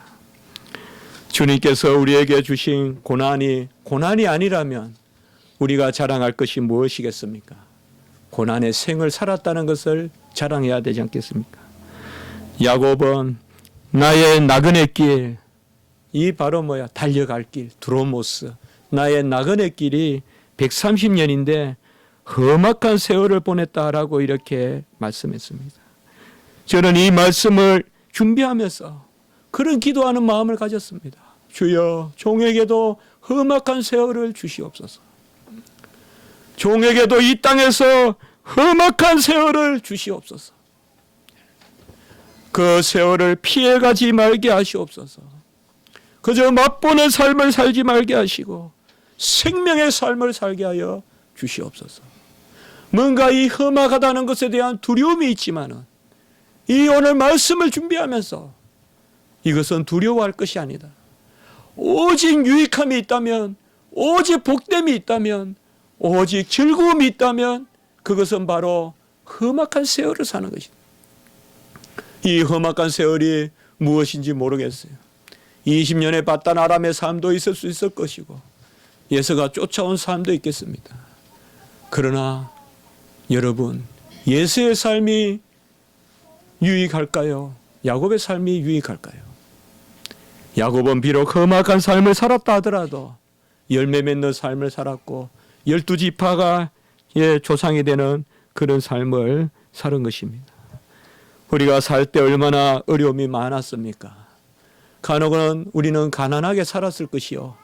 주님께서 우리에게 주신 고난이 아니라면 우리가 자랑할 것이 무엇이겠습니까? 고난의 생을 살았다는 것을 자랑해야 되지 않겠습니까? 야곱은 나의 나그네 길, 이 바로 뭐야? 달려갈 길, 드로모스. 나의 나그네 길이 130년인데 험악한 세월을 보냈다라고 이렇게 말씀했습니다. 저는 이 말씀을 준비하면서 그런 기도하는 마음을 가졌습니다. 주여, 종에게도 험악한 세월을 주시옵소서. 종에게도 이 땅에서 험악한 세월을 주시옵소서. 그 세월을 피해가지 말게 하시옵소서. 그저 맛보는 삶을 살지 말게 하시고 생명의 삶을 살게 하여 주시옵소서. 뭔가 이 험악하다는 것에 대한 두려움이 있지만은 이 오늘 말씀을 준비하면서 이것은 두려워할 것이 아니다. 오직 유익함이 있다면, 오직 복됨이 있다면, 오직 즐거움이 있다면 그것은 바로 험악한 세월을 사는 것이다. 이 험악한 세월이 무엇인지 모르겠어요. 20년의 바단 아람의 삶도 있을 수 있을 것이고 예서가 쫓아온 삶도 있겠습니다. 그러나 여러분, 예서의 삶이 유익할까요? 야곱의 삶이 유익할까요? 야곱은 비록 험악한 삶을 살았다 하더라도 열매 맺는 삶을 살았고 12지파가 조상이 되는 그런 삶을 사는 것입니다. 우리가 살 때 얼마나 어려움이 많았습니까? 간혹은 우리는 가난하게 살았을 것이요,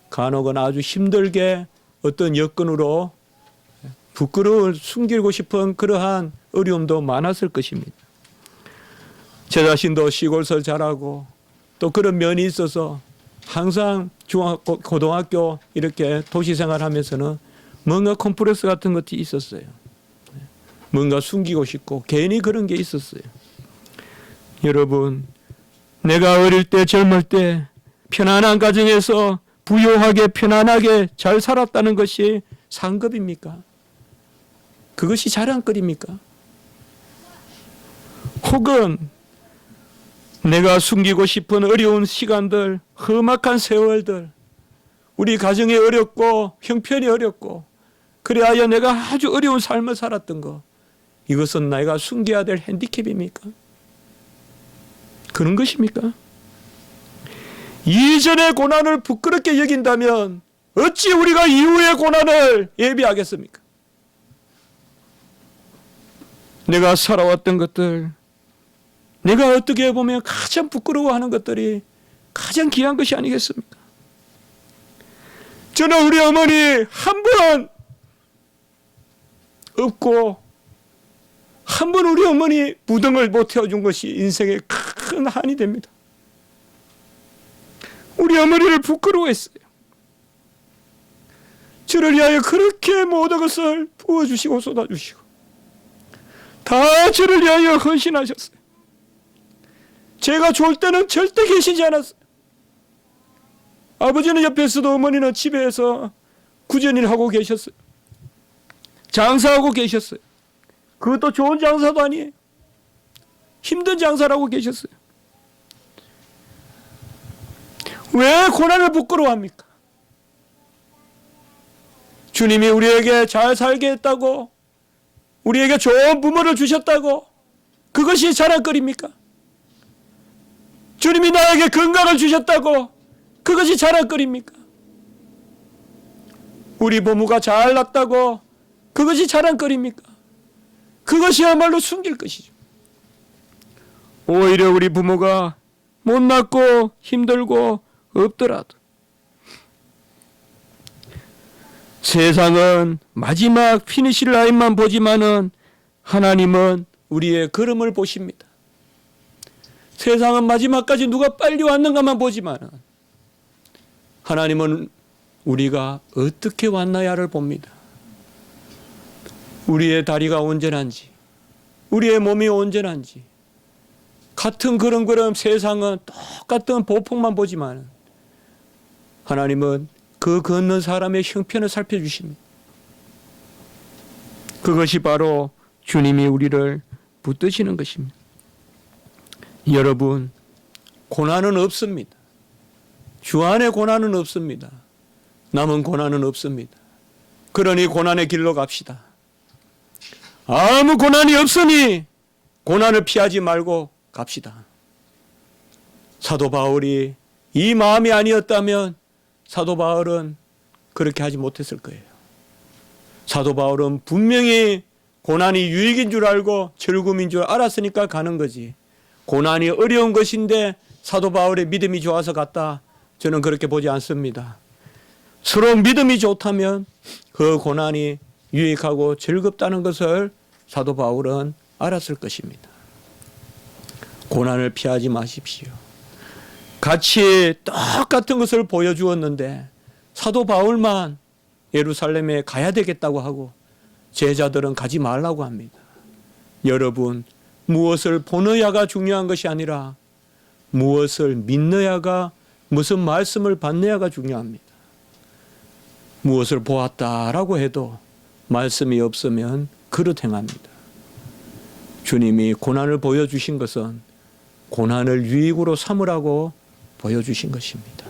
간혹은 아주 힘들게 어떤 여건으로 부끄러움을 숨기고 싶은 그러한 어려움도 많았을 것입니다. 제 자신도 시골서 자라고 또 그런 면이 있어서 항상 중학교, 고등학교 이렇게 도시 생활하면서는 뭔가 컴플렉스 같은 것이 있었어요. 뭔가 숨기고 싶고 괜히 그런 게 있었어요. 여러분, 내가 어릴 때 젊을 때 편안한 가정에서 부유하게 편안하게 잘 살았다는 것이 상급입니까? 그것이 자랑거리입니까? 혹은 내가 숨기고 싶은 어려운 시간들, 험악한 세월들, 우리 가정이 어렵고 형편이 어렵고 그래야 내가 아주 어려운 삶을 살았던 거, 이것은 내가 숨겨야 될 핸디캡입니까? 그런 것입니까? 이전의 고난을 부끄럽게 여긴다면 어찌 우리가 이후의 고난을 예비하겠습니까? 내가 살아왔던 것들, 내가 어떻게 보면 가장 부끄러워하는 것들이 가장 귀한 것이 아니겠습니까? 저는 우리 어머니 한 번 없고 한 번 우리 어머니 무덤을 못 태워준 것이 인생의 큰 한이 됩니다. 우리 어머니를 부끄러워했어요. 저를 위하여 그렇게 모든 것을 부어주시고 쏟아주시고 다 저를 위하여 헌신하셨어요. 제가 좋을 때는 절대 계시지 않았어요. 아버지는 옆에서도 어머니는 집에서 구전일 하고 계셨어요. 장사하고 계셨어요. 그것도 좋은 장사도 아니에요. 힘든 장사를 하고 계셨어요. 왜 고난을 부끄러워합니까? 주님이 우리에게 잘 살게 했다고, 우리에게 좋은 부모를 주셨다고, 그것이 자랑거리입니까? 주님이 나에게 건강을 주셨다고, 그것이 자랑거리입니까? 우리 부모가 잘났다고, 그것이 자랑거리입니까? 그것이야말로 숨길 것이죠. 오히려 우리 부모가 못났고 힘들고 없더라도 세상은 마지막 피니시 라인만 보지만은 하나님은 우리의 걸음을 보십니다. 세상은 마지막까지 누가 빨리 왔는가만 보지만은 하나님은 우리가 어떻게 왔나야를 봅니다. 우리의 다리가 온전한지, 우리의 몸이 온전한지, 같은 걸음걸음 세상은 똑같은 보폭만 보지만 하나님은 그 걷는 사람의 형편을 살펴주십니다. 그것이 바로 주님이 우리를 붙드시는 것입니다. 여러분, 고난은 없습니다. 주 안에 고난은 없습니다. 남은 고난은 없습니다. 그러니 고난의 길로 갑시다. 아무 고난이 없으니 고난을 피하지 말고 갑시다. 사도 바울이 이 마음이 아니었다면 사도 바울은 그렇게 하지 못했을 거예요. 사도 바울은 분명히 고난이 유익인 줄 알고 즐거움인 줄 알았으니까 가는 거지. 고난이 어려운 것인데 사도 바울의 믿음이 좋아서 갔다. 저는 그렇게 보지 않습니다. 서로 믿음이 좋다면 그 고난이 유익하고 즐겁다는 것을 사도 바울은 알았을 것입니다. 고난을 피하지 마십시오. 같이 똑같은 것을 보여주었는데 사도 바울만 예루살렘에 가야 되겠다고 하고 제자들은 가지 말라고 합니다. 여러분, 무엇을 보느냐가 중요한 것이 아니라 무엇을 믿느냐가, 무슨 말씀을 받느냐가 중요합니다. 무엇을 보았다라고 해도 말씀이 없으면 그릇 행합니다. 주님이 고난을 보여주신 것은 고난을 유익으로 삼으라고 보여주신 것입니다.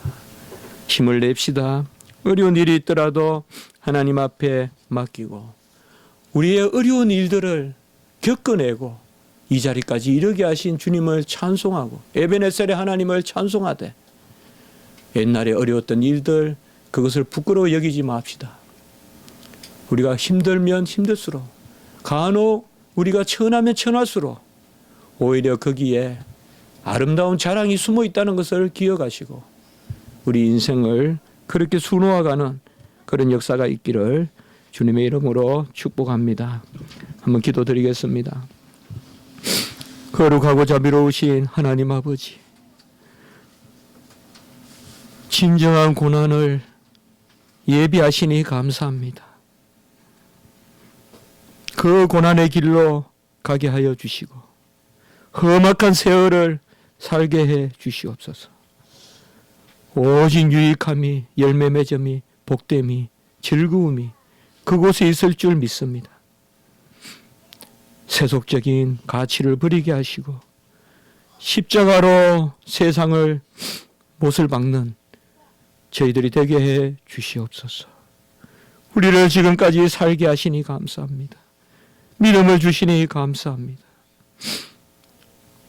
힘을 냅시다. 어려운 일이 있더라도 하나님 앞에 맡기고 우리의 어려운 일들을 겪어내고 이 자리까지 이르게 하신 주님을 찬송하고 에베네셀의 하나님을 찬송하되 옛날에 어려웠던 일들, 그것을 부끄러워 여기지 맙시다. 우리가 힘들면 힘들수록, 간혹 우리가 천하면 천할수록 오히려 거기에 아름다운 자랑이 숨어 있다는 것을 기억하시고 우리 인생을 그렇게 수놓아가는 그런 역사가 있기를 주님의 이름으로 축복합니다. 한번 기도드리겠습니다. 거룩하고 자비로우신 하나님 아버지, 진정한 고난을 예비하시니 감사합니다. 그 고난의 길로 가게 하여 주시고 험악한 세월을 살게 해 주시옵소서. 오직 유익함이, 열매 맺음이, 복됨이, 즐거움이 그곳에 있을 줄 믿습니다. 세속적인 가치를 버리게 하시고 십자가로 세상을 못을 박는 저희들이 되게 해 주시옵소서. 우리를 지금까지 살게 하시니 감사합니다. 믿음을 주시니 감사합니다.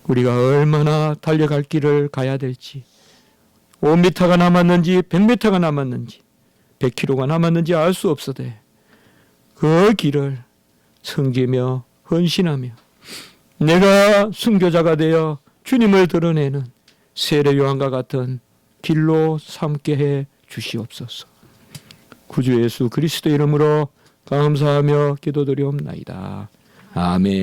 우리가 얼마나 달려갈 길을 가야 될지, 5m가 남았는지 100m가 남았는지 100km가 남았는지 알 수 없어도 그 길을 섬기며 헌신하며 내가 순교자가 되어 주님을 드러내는 세례 요한과 같은 길로 삼게 해 주시옵소서. 구주 예수 그리스도 이름으로 감사하며 기도드리옵나이다. 아멘.